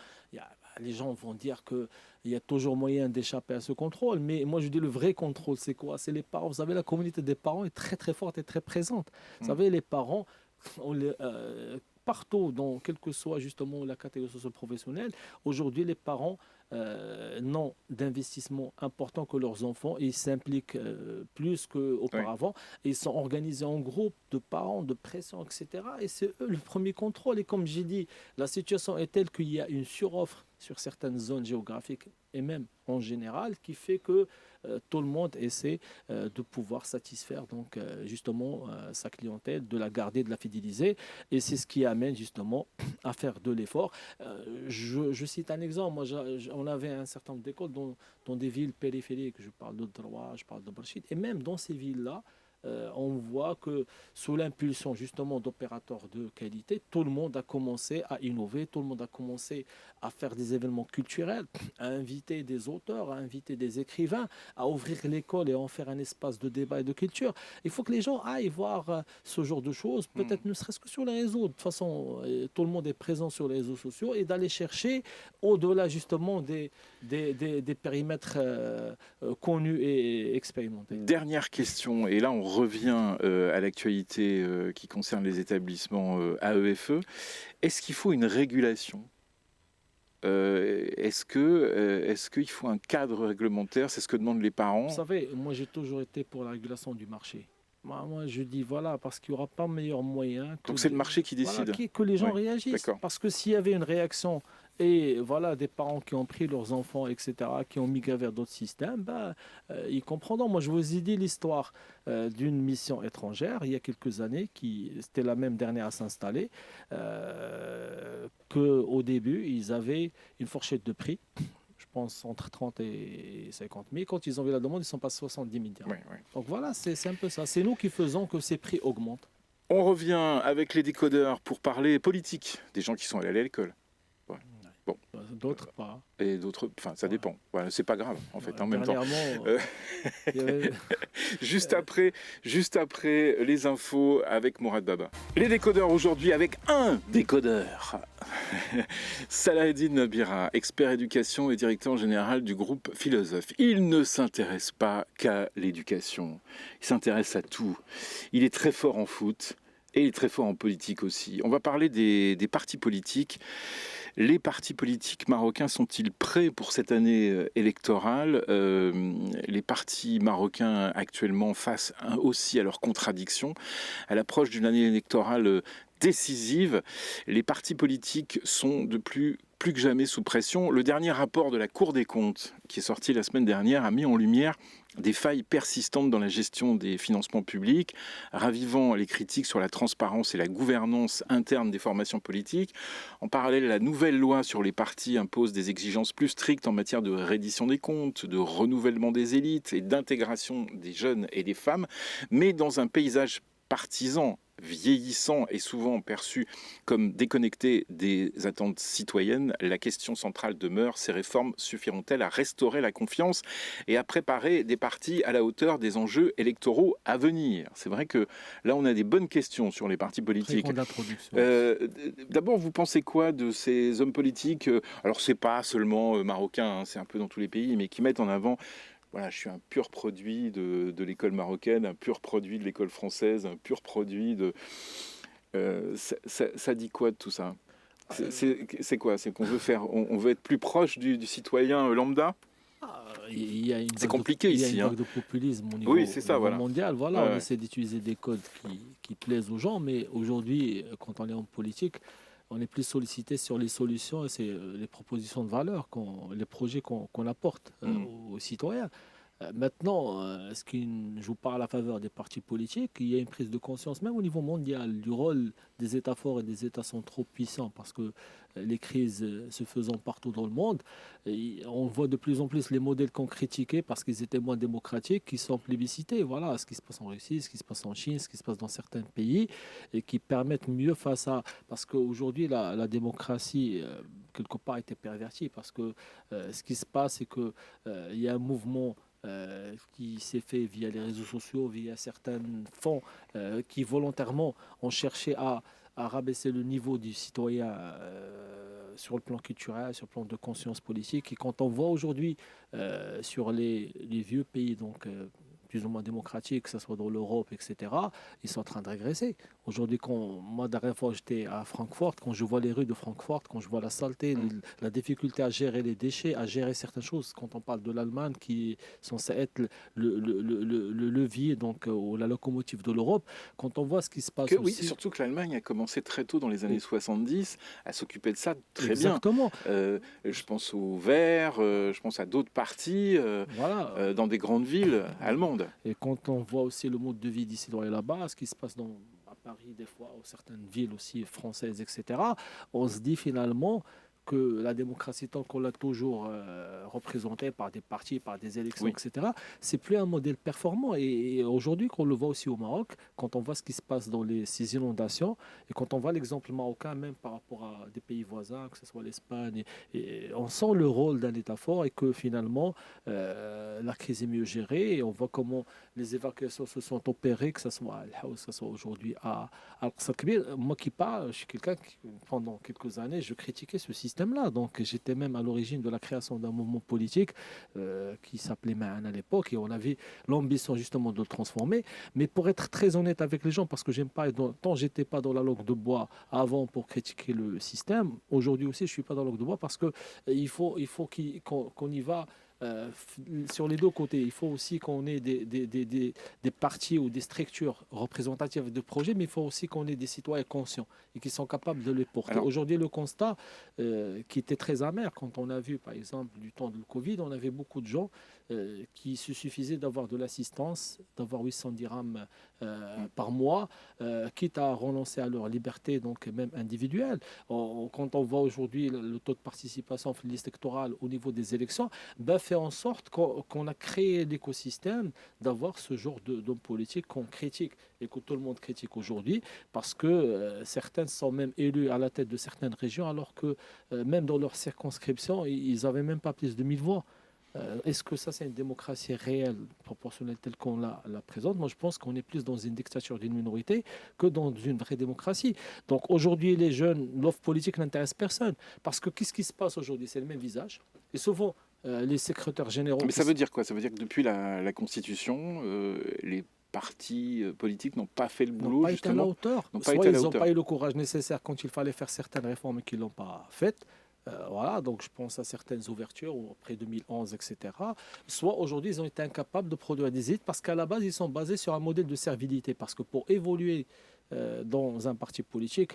les gens vont dire qu'il y a toujours moyen d'échapper à ce contrôle. Mais moi, je dis le vrai contrôle, c'est quoi? C'est les parents. Vous savez, la communauté des parents est très, très forte et très présente. Vous savez, les parents, partout, quelle que soit justement la catégorie socio-professionnelle, aujourd'hui, les parents n'ont d'investissement important que leurs enfants. Ils s'impliquent plus qu'auparavant. Oui. Ils sont organisés en groupe de parents, de pression, etc. Et c'est eux le premier contrôle. Et comme j'ai dit, la situation est telle qu'il y a une suroffre sur certaines zones géographiques et même en général qui fait que tout le monde essaie de pouvoir satisfaire donc justement sa clientèle, de la garder, de la fidéliser, et c'est ce qui amène justement à faire de l'effort. Je cite un exemple. Moi, on avait un certain nombre d'écoles dans des villes périphériques. Je parle de Doroua, je parle de Barchid, et même dans ces villes-là, on voit que sous l'impulsion justement d'opérateurs de qualité, tout le monde a commencé à innover, tout le monde a commencé à faire des événements culturels, à inviter des auteurs, à inviter des écrivains, à ouvrir l'école et à en faire un espace de débat et de culture. Il faut que les gens aillent voir ce genre de choses, peut-être ne serait-ce que sur les réseaux. De toute façon, tout le monde est présent sur les réseaux sociaux, et d'aller chercher au-delà justement des périmètres connus et expérimentés. Dernière question, et là on revient à l'actualité qui concerne les établissements AEFE. Est-ce qu'il faut une régulation ? Est-ce qu'il faut un cadre réglementaire? C'est ce que demandent les parents. Vous savez, moi j'ai toujours été pour la régulation du marché. Moi je dis voilà, parce qu'il n'y aura pas meilleur moyen que... Donc c'est le marché qui décide. Voilà, que les gens réagissent. Parce que s'il y avait une réaction... Et voilà, des parents qui ont pris leurs enfants, etc., qui ont migré vers d'autres systèmes, ils comprendront. Moi, je vous ai dit l'histoire d'une mission étrangère, il y a quelques années, c'était la même dernière à s'installer, qu'au début, ils avaient une fourchette de prix, je pense entre 30 et 50 000. Quand ils ont vu la demande, ils sont passés à 70 000 dirhams. Oui. Donc voilà, c'est un peu ça. C'est nous qui faisons que ces prix augmentent. On revient avec les décodeurs pour parler politique, des gens qui sont allés à l'école. Bon, D'autres pas. et d'autres, enfin, ça Ouais. dépend. Voilà, c'est pas grave, en fait, Ouais. en même temps. Dernièrement, Euh, il y avait- Juste après, les infos avec Mourad Baba. Les décodeurs aujourd'hui avec un décodeur. Salaheddine Bira, expert éducation et directeur général du groupe Philosophe. Il ne s'intéresse pas qu'à l'éducation, il s'intéresse à tout. Il est très fort en foot et il est très fort en politique aussi. On va parler des partis politiques. Les partis politiques marocains sont-ils prêts pour cette année électorale? Les partis marocains actuellement face aussi à leurs contradictions. À l'approche d'une année électorale décisive, les partis politiques sont de plus que jamais sous pression. Le dernier rapport de la Cour des comptes, qui est sorti la semaine dernière, a mis en lumière des failles persistantes dans la gestion des financements publics, ravivant les critiques sur la transparence et la gouvernance interne des formations politiques. En parallèle, la nouvelle loi sur les partis impose des exigences plus strictes en matière de reddition des comptes, de renouvellement des élites et d'intégration des jeunes et des femmes, mais dans un paysage partisan vieillissant et souvent perçu comme déconnecté des attentes citoyennes, la question centrale demeure: ces réformes suffiront-elles à restaurer la confiance et à préparer des partis à la hauteur des enjeux électoraux à venir? C'est vrai que là, on a des bonnes questions sur les partis Très politiques. grande introduction. D'abord, vous pensez quoi de ces hommes politiques? Alors, c'est pas seulement marocain, hein, c'est un peu dans tous les pays, mais qui mettent en avant: voilà, je suis un pur produit de l'école marocaine, un pur produit de l'école française, un pur produit de... ça dit quoi de tout ça? C'est quoi? C'est qu'on veut faire, on veut être plus proche du citoyen lambda? Il y a une C'est vague compliqué il y a ici, une hein. vague de populisme au Oui, c'est au ça, niveau voilà. mondial. Voilà, Ouais, on ouais. essaie d'utiliser des codes qui plaisent aux gens, mais aujourd'hui, quand on est en politique, on est plus sollicité sur les solutions et c'est les propositions de valeur, les projets qu'on apporte Mm. aux citoyens. Maintenant, ce qui ne joue pas à la faveur des partis politiques, il y a une prise de conscience, même au niveau mondial, du rôle des États forts et des États sont trop puissants parce que les crises se faisant partout dans le monde, et on voit de plus en plus les modèles qu'on critiquait parce qu'ils étaient moins démocratiques qui sont plébiscités. Voilà ce qui se passe en Russie, ce qui se passe en Chine, ce qui se passe dans certains pays et qui permettent mieux face à... Parce qu'aujourd'hui, la démocratie, quelque part, a été pervertie parce que ce qui se passe, c'est qu'il y a un mouvement qui s'est fait via les réseaux sociaux, via certains fonds qui volontairement ont cherché à rabaisser le niveau du citoyen sur le plan culturel, sur le plan de conscience politique. Et quand on voit aujourd'hui sur les vieux pays, donc plus ou moins démocratiques, que ce soit dans l'Europe, etc., ils sont en train de régresser. Aujourd'hui, moi, la dernière fois, j'étais à Francfort, quand je vois les rues de Francfort, quand je vois la saleté, la difficulté à gérer les déchets, à gérer certaines choses, quand on parle de l'Allemagne qui est censée être le levier, donc, ou la locomotive de l'Europe, quand on voit ce qui se passe Oui, aussi... surtout que l'Allemagne a commencé très tôt dans les années 70 à s'occuper de ça très bien. Exactement. Je pense aux Verts, je pense à d'autres partis Voilà. dans des grandes villes allemandes. Et quand on voit aussi le mode de vie d'ici et là-bas, ce qui se passe à Paris, des fois, ou certaines villes aussi françaises, etc., on se dit finalement que la démocratie, tant qu'on l'a toujours représentée par des partis, par des élections, Oui. etc., c'est plus un modèle performant. Et aujourd'hui, qu'on le voit aussi au Maroc, quand on voit ce qui se passe dans ces inondations, et quand on voit l'exemple marocain, même par rapport à des pays voisins, que ce soit l'Espagne, et on sent le rôle d'un État fort et que finalement, la crise est mieux gérée. Et on voit comment les évacuations se sont opérées, que ce soit à El Haouz, que ce soit aujourd'hui à Al-Qasr Kbir. Moi qui parle, je suis quelqu'un qui, pendant quelques années, je critiquais ce système-là. Donc j'étais même à l'origine de la création d'un mouvement politique qui s'appelait Ma'an à l'époque et on avait l'ambition justement de le transformer. Mais pour être très honnête avec les gens, parce que j'aime pas, tant j'étais pas dans la langue de bois avant pour critiquer le système, aujourd'hui aussi je suis pas dans la langue de bois parce que il faut qu'on y va sur les deux côtés. Il faut aussi qu'on ait des partis ou des structures représentatives de projets, mais il faut aussi qu'on ait des citoyens conscients et qui sont capables de les porter. Alors, aujourd'hui, le constat qui était très amer, quand on a vu, par exemple, du temps du Covid, on avait beaucoup de gens qui se suffisait d'avoir de l'assistance, d'avoir 800 dirhams par mois, quitte à renoncer à leur liberté, donc même individuelle. Quand on voit aujourd'hui le taux de participation en liste électorale au niveau des élections, ben, fait en sorte qu'on a créé l'écosystème d'avoir ce genre d'hommes politiques qu'on critique et que tout le monde critique aujourd'hui, parce que certains sont même élus à la tête de certaines régions, alors que même dans leur circonscription, ils n'avaient même pas plus de 1000 voix. Est-ce que ça, c'est une démocratie réelle, proportionnelle telle qu'on la présente? Moi, je pense qu'on est plus dans une dictature d'une minorité que dans une vraie démocratie. Donc aujourd'hui, les jeunes, l'offre politique n'intéresse personne. Parce que qu'est-ce qui se passe aujourd'hui? C'est le même visage. Et souvent, les secrétaires généraux... Mais ça veut dire quoi? Ça veut dire que depuis la Constitution, les partis politiques n'ont pas fait le n'ont boulot, pas été à la justement, hauteur. n'ont pas Soit été à ils la n'ont hauteur. pas eu le courage nécessaire quand il fallait faire certaines réformes et qu'ils ne l'ont pas faites. Voilà, donc je pense à certaines ouvertures après 2011, etc. Soit aujourd'hui, ils ont été incapables de produire des élites parce qu'à la base, ils sont basés sur un modèle de servilité. Parce que pour évoluer dans un parti politique,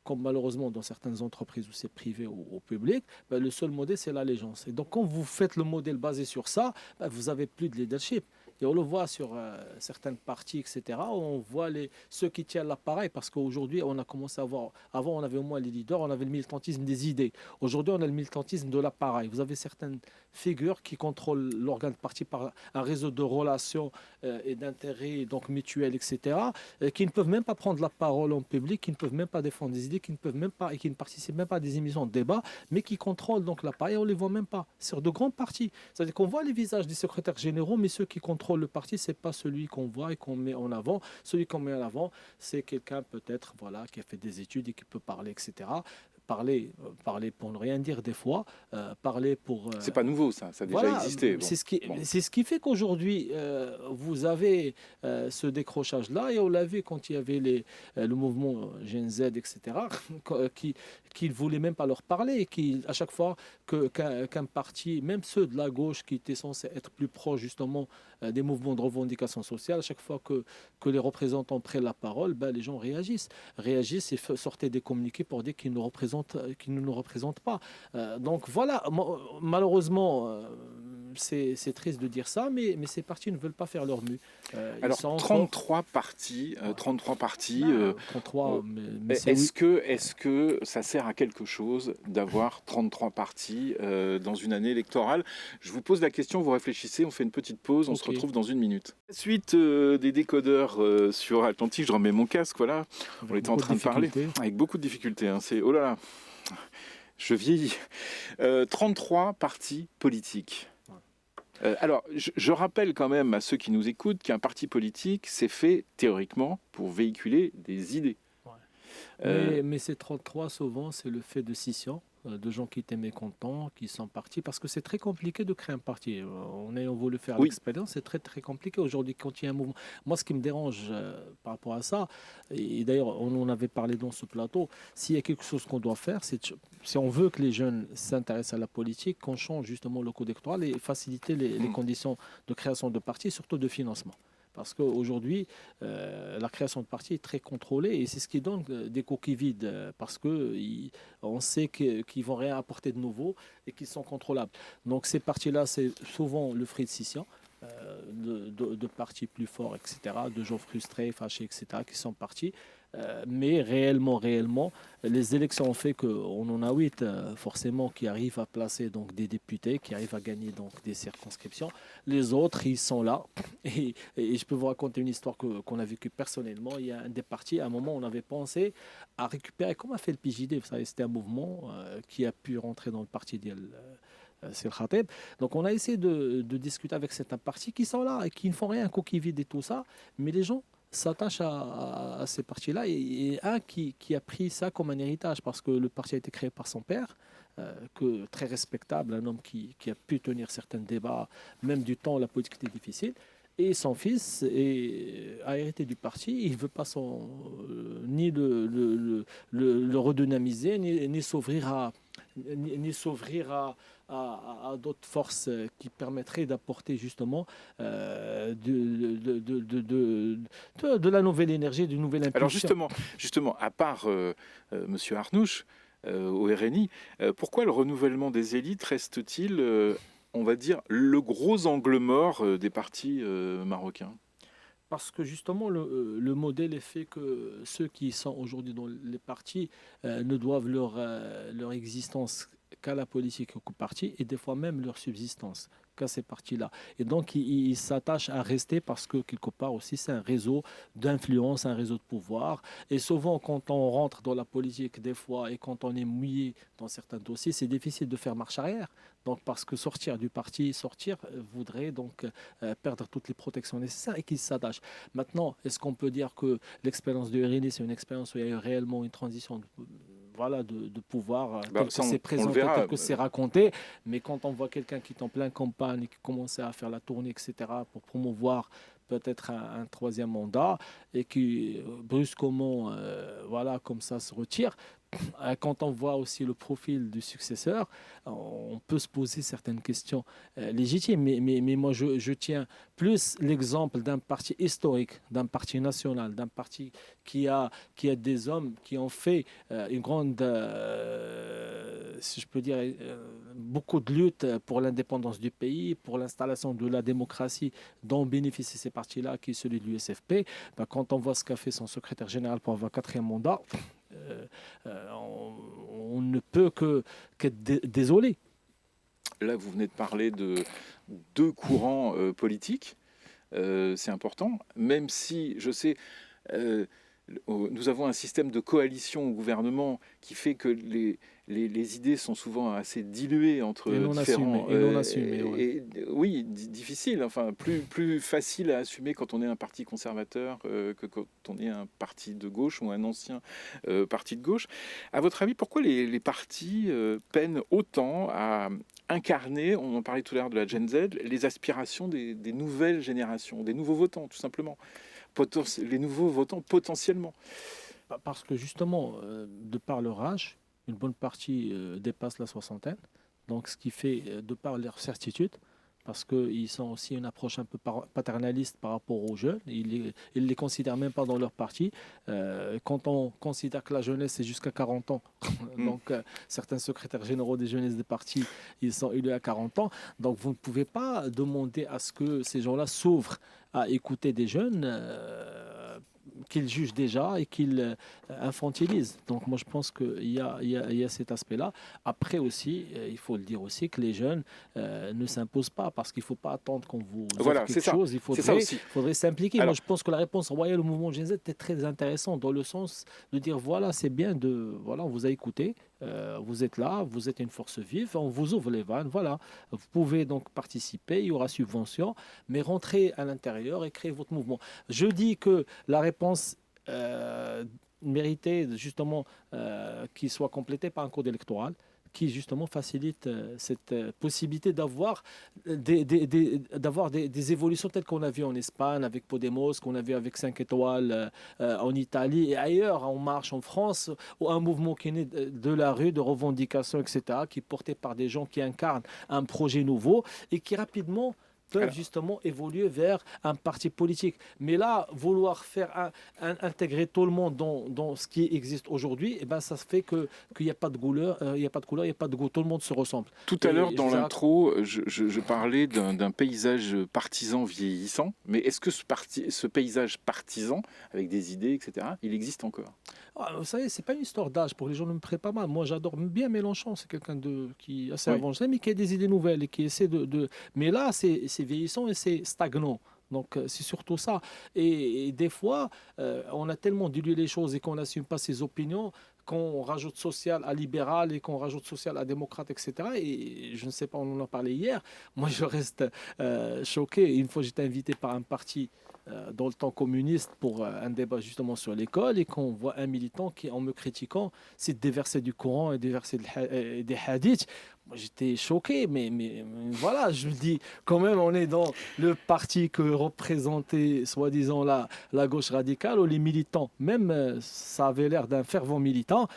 comme malheureusement dans certaines entreprises où c'est privé ou au public, ben, le seul modèle, c'est l'allégeance. Et donc, quand vous faites le modèle basé sur ça, ben, vous n'avez plus de leadership. Et on le voit sur certaines parties, etc. On voit ceux qui tiennent l'appareil, parce qu'aujourd'hui, on a commencé à voir... Avant, on avait au moins les leaders, on avait le militantisme des idées. Aujourd'hui, on a le militantisme de l'appareil. Vous avez certaines figures qui contrôlent l'organe de parti par un réseau de relations et d'intérêts donc mutuels, etc., qui ne peuvent même pas prendre la parole en public, qui ne peuvent même pas défendre des idées, qui ne peuvent même pas et qui ne participent même pas à des émissions de débat, mais qui contrôlent donc l'appareil. On ne les voit même pas sur de grands partis. C'est-à-dire qu'on voit les visages des secrétaires généraux, mais ceux qui contrôlent le parti, c'est pas celui qu'on voit et qu'on met en avant. Celui qu'on met en avant, c'est quelqu'un peut-être voilà, qui a fait des études et qui peut parler, etc. Parler pour ne rien dire des fois, parler pour... C'est pas nouveau, ça a déjà voilà, existé. Bon. c'est ce qui fait qu'aujourd'hui, vous avez ce décrochage-là, et on l'a vu quand il y avait le mouvement Gen Z, etc., qui ne voulaient même pas leur parler, et qui, à chaque fois qu'un parti, même ceux de la gauche qui étaient censés être plus proches justement des mouvements de revendication sociale, à chaque fois que les représentants prennent la parole, ben, les gens réagissent et sortaient des communiqués pour dire qu'ils ne nous représentent pas. Donc voilà, malheureusement, c'est triste de dire ça, mais ces partis ne veulent pas faire leur mue. Alors, 33 partis, 33, mais est-ce que ça sert à quelque chose d'avoir 33 partis dans une année électorale? Je vous pose la question, vous réfléchissez, on fait une petite pause, on se retrouve dans une minute. Suite des décodeurs sur Atlantique, je remets mon casque, voilà. On était en train de parler avec beaucoup de difficultés. Hein. Oh là là, je vieillis. 33 partis politiques. Alors, je rappelle quand même à ceux qui nous écoutent qu'un parti politique, c'est fait théoriquement pour véhiculer des idées. Ouais. Mais ces 33, souvent, c'est le fait de scission, de gens qui étaient mécontents, qui sont partis, parce que c'est très compliqué de créer un parti. En ayant voulu faire l'expérience, c'est très très compliqué. Aujourd'hui, quand il y a un mouvement... Moi, ce qui me dérange par rapport à ça, et d'ailleurs, on en avait parlé dans ce plateau, s'il y a quelque chose qu'on doit faire, si on veut que les jeunes s'intéressent à la politique, qu'on change justement le code électoral et faciliter les conditions de création de partis, surtout de financement. Parce qu'aujourd'hui, la création de partis est très contrôlée, et c'est ce qui donne des coquilles vides, parce qu'on sait qu'ils ne vont rien apporter de nouveau et qu'ils sont contrôlables. Donc ces partis-là, c'est souvent le fruit de scission, de partis plus forts, etc., de gens frustrés, fâchés, etc., qui sont partis. Mais réellement, les élections ont fait qu'on en a 8 forcément qui arrivent à placer donc, des députés, qui arrivent à gagner donc, des circonscriptions. Les autres, ils sont là. Et je peux vous raconter une histoire qu'on a vécue personnellement. Il y a un des partis, à un moment, on avait pensé à récupérer, comme a fait le PJD, vous savez, c'était un mouvement qui a pu rentrer dans le parti c'est le Khateb. Donc on a essayé de discuter avec certains partis qui sont là et qui ne font rien, coquille vide et tout ça, mais les gens s'attachent à ces partis-là, et un qui a pris ça comme un héritage, parce que le parti a été créé par son père, très respectable, un homme qui a pu tenir certains débats, même du temps où la politique était difficile. Et son fils a hérité du parti. Il ne veut pas ni le redynamiser, ni s'ouvrir à d'autres forces qui permettraient d'apporter justement de la nouvelle énergie, d'une nouvelle impulsion. Alors justement à part Monsieur Arnouch, au RNI, pourquoi le renouvellement des élites reste-t-il on va dire, le gros angle mort des partis marocains? Parce que justement, le modèle est fait que ceux qui sont aujourd'hui dans les partis ne doivent leur existence qu'à la politique et au parti, et des fois même leur subsistance qu'à ces partis-là. Et donc, ils s'attachent à rester parce que, quelque part aussi, c'est un réseau d'influence, un réseau de pouvoir. Et souvent, quand on rentre dans la politique, des fois, et quand on est mouillé dans certains dossiers, c'est difficile de faire marche arrière. Donc, parce que sortir du parti, sortir, voudrait donc perdre toutes les protections nécessaires et qu'ils s'attachent. Maintenant, est-ce qu'on peut dire que l'expérience de RN, c'est une expérience où il y a eu réellement une transition voilà, de pouvoir tel que Ça, c'est on le présenté, verra. tel que c'est raconté. Mais quand on voit quelqu'un qui est en pleine campagne et qui commençait à faire la tournée, etc., pour promouvoir peut-être un troisième mandat et qui brusquement, voilà, comme ça se retire, quand on voit aussi le profil du successeur, on peut se poser certaines questions légitimes. Mais moi, je tiens plus l'exemple d'un parti historique, d'un parti national, d'un parti qui a des hommes qui ont fait une grande, si je peux dire, beaucoup de luttes pour l'indépendance du pays, pour l'installation de la démocratie dont bénéficient ces partis-là, qui est celui de l'USFP. Ben, quand on voit ce qu'a fait son secrétaire général pour avoir un quatrième mandat, on ne peut qu'être désolé. Là, vous venez de parler de deux courants politiques. C'est important, même si je sais, nous avons un système de coalition au gouvernement qui fait que les idées sont souvent assez diluées entre Et non différents. assumé, et non assumé, ouais. Oui, difficile, enfin plus facile à assumer quand on est un parti conservateur que quand on est un parti de gauche ou un ancien parti de gauche. À votre avis, pourquoi les partis peinent autant à incarner, on en parlait tout à l'heure de la Gen Z, les aspirations des nouvelles générations, des nouveaux votants, tout simplement. Les nouveaux votants potentiellement. Parce que justement, de par leur âge, une bonne partie dépasse la soixantaine. Donc, ce qui fait, de par leur certitude, parce qu'ils sont aussi une approche un peu paternaliste par rapport aux jeunes. Ils ne les considèrent même pas dans leur parti. Quand on considère que la jeunesse, c'est jusqu'à 40 ans, donc certains secrétaires généraux des jeunesses des partis, ils sont élus à 40 ans. Donc, vous ne pouvez pas demander à ce que ces gens-là s'ouvrent à écouter des jeunes qu'ils jugent déjà et qu'ils infantilisent. Donc moi je pense qu'il y a cet aspect-là. Après aussi, il faut le dire aussi que les jeunes ne s'imposent pas parce qu'il ne faut pas attendre qu'on vous offre quelque chose. Il faudrait s'impliquer. Moi je pense que la réponse royale au mouvement Gen Z était très intéressante dans le sens de dire voilà, c'est bien voilà, on vous a écouté. Vous êtes là, vous êtes une force vive, on vous ouvre les vannes, voilà. Vous pouvez donc participer, il y aura subvention, mais rentrez à l'intérieur et créez votre mouvement. Je dis que la réponse méritait justement qu'il soit complétée par un code électoral qui justement facilite cette possibilité d'avoir des évolutions telles qu'on a vu en Espagne avec Podemos, qu'on a vu avec 5 étoiles en Italie et ailleurs, En Marche en France, ou un mouvement qui est né de la rue, de revendications, etc., qui est porté par des gens qui incarnent un projet nouveau et qui rapidement peuvent justement évoluer vers un parti politique. Mais là, vouloir faire intégrer tout le monde dans ce qui existe aujourd'hui, eh ben, ça fait qu'il n'y a pas de couleur, il n'y a pas de couleur, il n'y a pas de goût. Tout le monde se ressemble. Tout à l'heure, dans l'intro, je parlais d'un paysage partisan vieillissant. Mais est-ce que ce paysage partisan, avec des idées, etc., il existe encore? Vous savez, c'est pas une histoire d'âge. Pour les gens, ne me prennent pas mal. Moi, j'adore bien Mélenchon. C'est quelqu'un qui est assez avancé, mais qui a des idées nouvelles et qui essaie de... Mais là, c'est vieillissant et c'est stagnant. Donc, c'est surtout ça. Et des fois, on a tellement dilué les choses et qu'on n'assume pas ses opinions qu'on rajoute social à libéral et qu'on rajoute social à démocrate, etc. Et je ne sais pas, on en a parlé hier. Moi, je reste choqué. Une fois, j'étais invité par un parti dans le temps communiste pour un débat justement sur l'école et qu'on voit un militant qui, en me critiquant, cite des versets du Coran et des versets des hadiths. Moi, j'étais choqué, mais voilà, je me dis, quand même, on est dans le parti que représentait, soi-disant, la gauche radicale, où les militants, même ça avait l'air d'un fervent militant,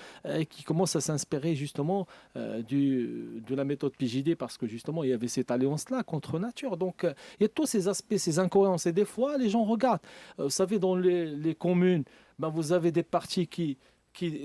qui commence à s'inspirer justement de la méthode PJD, parce que justement, il y avait cette alliance-là contre nature. Donc, il y a tous ces aspects, ces incohérences. Et des fois, les gens regardent. Vous savez, dans les communes, ben, vous avez des partis qui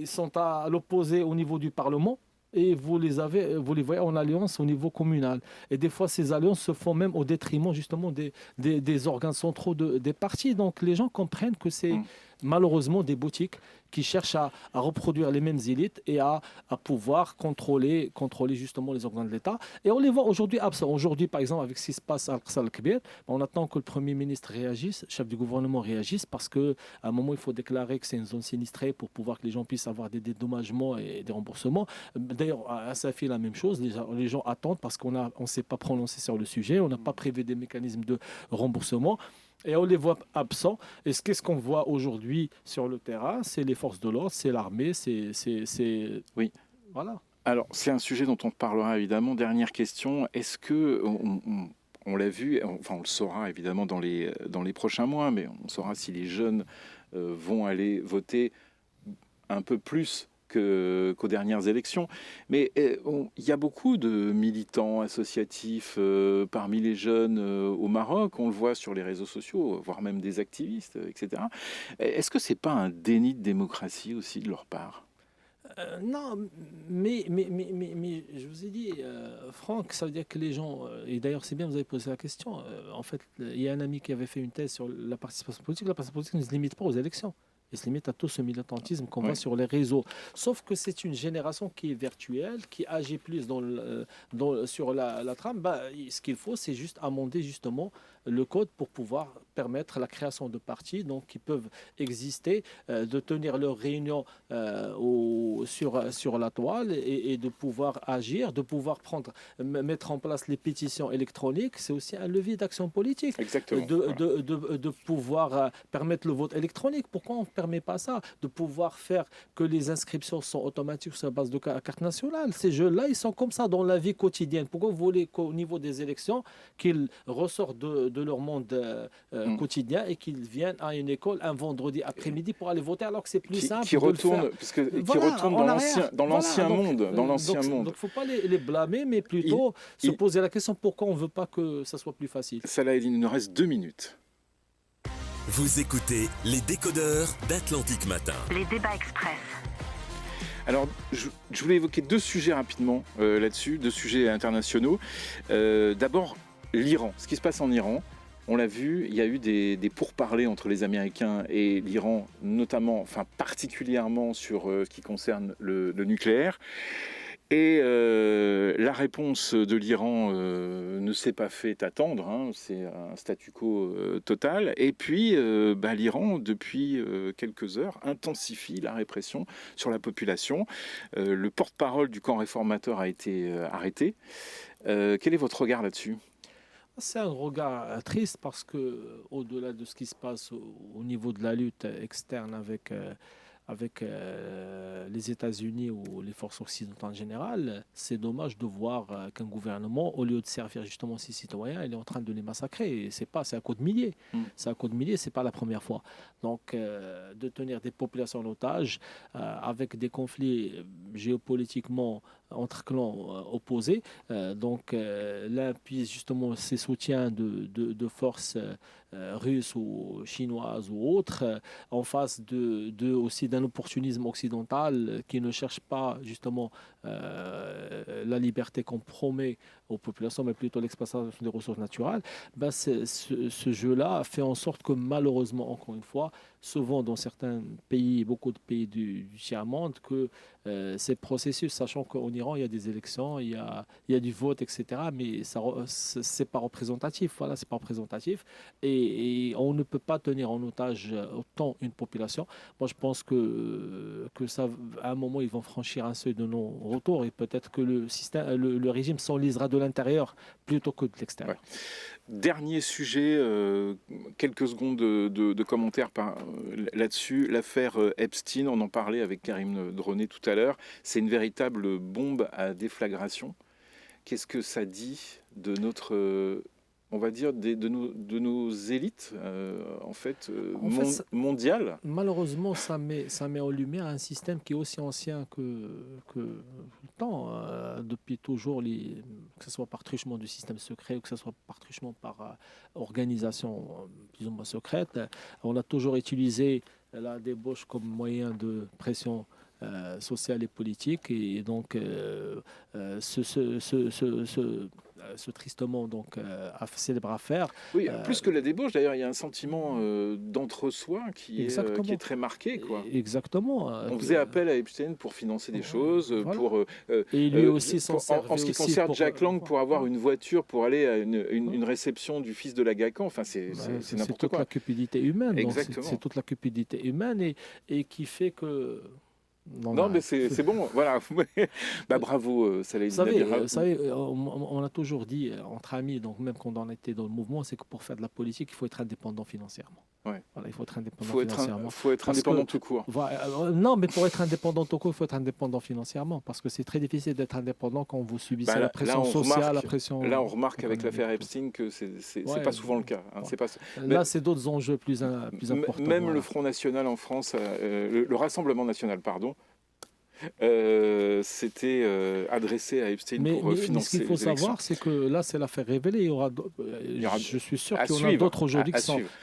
sont à l'opposé au niveau du Parlement. et vous les voyez en alliance au niveau communal. Et des fois, ces alliances se font même au détriment justement des organes centraux des partis. Donc les gens comprennent que c'est Mm. malheureusement des boutiques qui cherchent à reproduire les mêmes élites et à pouvoir contrôler justement les organes de l'État. Et on les voit aujourd'hui absents. Aujourd'hui, par exemple, avec ce qui se passe à Al-Qasr al-Kbir, on attend que le Premier ministre réagisse, le chef du gouvernement réagisse, parce qu'à un moment, il faut déclarer que c'est une zone sinistrée pour pouvoir que les gens puissent avoir des dédommagements et des remboursements. D'ailleurs, à Safi, la même chose. Les gens attendent parce qu'on ne s'est pas prononcé sur le sujet, on n'a pas prévu des mécanismes de remboursement. Et on les voit absents. Et qu'est-ce qu'on voit aujourd'hui sur le terrain? C'est les forces de l'ordre, c'est l'armée, Oui. Voilà. Alors, c'est un sujet dont on parlera évidemment. Dernière question, est-ce que, on l'a vu, enfin on le saura évidemment dans les prochains mois, mais on saura si les jeunes vont aller voter un peu plus qu'aux dernières élections. Mais il y a beaucoup de militants associatifs parmi les jeunes au Maroc, on le voit sur les réseaux sociaux, voire même des activistes, etc. Est-ce que c'est pas un déni de démocratie aussi de leur part? Non, mais je vous ai dit, Franck, ça veut dire que les gens, et d'ailleurs c'est bien, vous avez posé la question, en fait, il y a un ami qui avait fait une thèse sur la participation politique. La participation politique ne se limite pas aux élections. Elle se limite à tout ce militantisme qu'on voit sur les réseaux. Sauf que c'est une génération qui est virtuelle, qui agit plus sur la trame. Ce qu'il faut, c'est juste amender justement le code pour pouvoir permettre la création de partis donc, qui peuvent exister, de tenir leurs réunions sur la toile et de pouvoir agir, de pouvoir mettre en place les pétitions électroniques. C'est aussi un levier d'action politique. Exactement. De pouvoir permettre le vote électronique. Pourquoi on ne permet pas ça? De pouvoir faire que les inscriptions sont automatiques sur la base de carte nationale. Ces jeux-là, ils sont comme ça dans la vie quotidienne. Pourquoi vous voulez qu'au niveau des élections, qu'ils ressortent de leur monde quotidien et qu'ils viennent à une école un vendredi après-midi pour aller voter alors que c'est plus simple qui de retourne, le faire. qui retourne dans l'ancien monde. Donc, il ne faut pas les blâmer, mais plutôt se poser la question pourquoi on ne veut pas que ça soit plus facile. Salah Eddine, il nous reste 2 minutes. Vous écoutez les décodeurs d'Atlantic Matin. Les débats express. Alors, je voulais évoquer 2 sujets rapidement là-dessus, 2 sujets internationaux. D'abord, l'Iran, ce qui se passe en Iran. On l'a vu, il y a eu des pourparlers entre les Américains et l'Iran, notamment, enfin particulièrement sur ce qui concerne le nucléaire. Et la réponse de l'Iran ne s'est pas fait attendre, hein, c'est un statu quo total. Et puis l'Iran, depuis quelques heures, intensifie la répression sur la population. Le porte-parole du camp réformateur a été arrêté. Quel est votre regard là-dessus ? C'est un regard triste parce que, au-delà de ce qui se passe au niveau de la lutte externe avec les États-Unis ou les forces occidentales en général, c'est dommage de voir qu'un gouvernement, au lieu de servir justement ses citoyens, il est en train de les massacrer. C'est à coup de milliers. C'est à coup de milliers, c'est pas la première fois. Donc, de tenir des populations en otage avec des conflits géopolitiquement entre clans opposés. L'un puise justement ses soutiens de forces russes ou chinoises ou autres en face aussi d'un opportunisme occidental qui ne cherche pas justement la liberté qu'on promet aux populations, mais plutôt l'exploitation des ressources naturelles. Ce jeu-là fait en sorte que malheureusement, encore une fois, souvent dans certains pays, beaucoup de pays du tiers-monde, que ces processus, sachant qu'en Iran, il y a des élections, il y a du vote, etc., mais c'est pas représentatif. Voilà, c'est pas représentatif. Et on ne peut pas tenir en otage autant une population. Moi, je pense que ça, à un moment, ils vont franchir un seuil de non-retour et peut-être que le régime s'enlisera de l'intérieur plutôt que de l'extérieur. Ouais. Dernier sujet, quelques secondes de commentaires là-dessus. L'affaire Epstein, on en parlait avec Karim Droné tout à l'heure. C'est une véritable bombe à déflagration. Qu'est-ce que ça dit de notre, on va dire, de nos élites, mondiales? Malheureusement, ça met en lumière un système qui est aussi ancien que le temps. Depuis toujours, que ce soit par truchement du système secret ou que ce soit par truchement par organisation plus ou moins secrète, on a toujours utilisé la débauche comme moyen de pression sociale et politique. Et donc, ce tristement donc célèbre affaire. Oui, plus que la débauche, d'ailleurs, il y a un sentiment d'entre-soi qui est très marqué, quoi. Exactement. On faisait appel à Epstein pour financer des choses, voilà. Et lui aussi s'en servait en ce qui concerne Jack Lang, pour avoir une voiture pour aller à une réception du fils de l'Aga Khan. Enfin, c'est n'importe toute quoi. La cupidité humaine. Exactement. C'est toute la cupidité humaine et qui fait que... Non, mais c'est bon, voilà. Bravo, Salah Eddine Amira. Vous savez, on a toujours dit, entre amis, donc même quand on était dans le mouvement, c'est que pour faire de la politique, il faut être indépendant financièrement. Ouais. Voilà, il faut être indépendant financièrement. Il faut être indépendant tout court. Non, mais pour être indépendant tout court, il faut être indépendant financièrement. Parce que c'est très difficile d'être indépendant quand vous subissez la pression sociale, la pression... Là, on remarque avec l'affaire Epstein que c'est pas souvent le cas. Hein, là, c'est d'autres enjeux plus importants. Même le Front National en France, le Rassemblement National, pardon, c'était adressé à Epstein pour financer. Mais ce qu'il faut savoir, c'est que là, c'est l'affaire révélée. Je suis sûr qu'il y en a d'autres aujourd'hui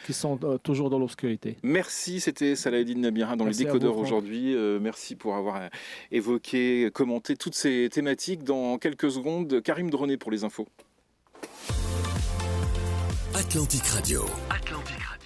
qui sont toujours dans l'obscurité. Merci, c'était Salah Eddine Amira dans les décodeurs aujourd'hui. Merci pour avoir évoqué, commenté toutes ces thématiques. Dans quelques secondes, Karim Droné pour les infos. Atlantique Radio. Atlantique Radio.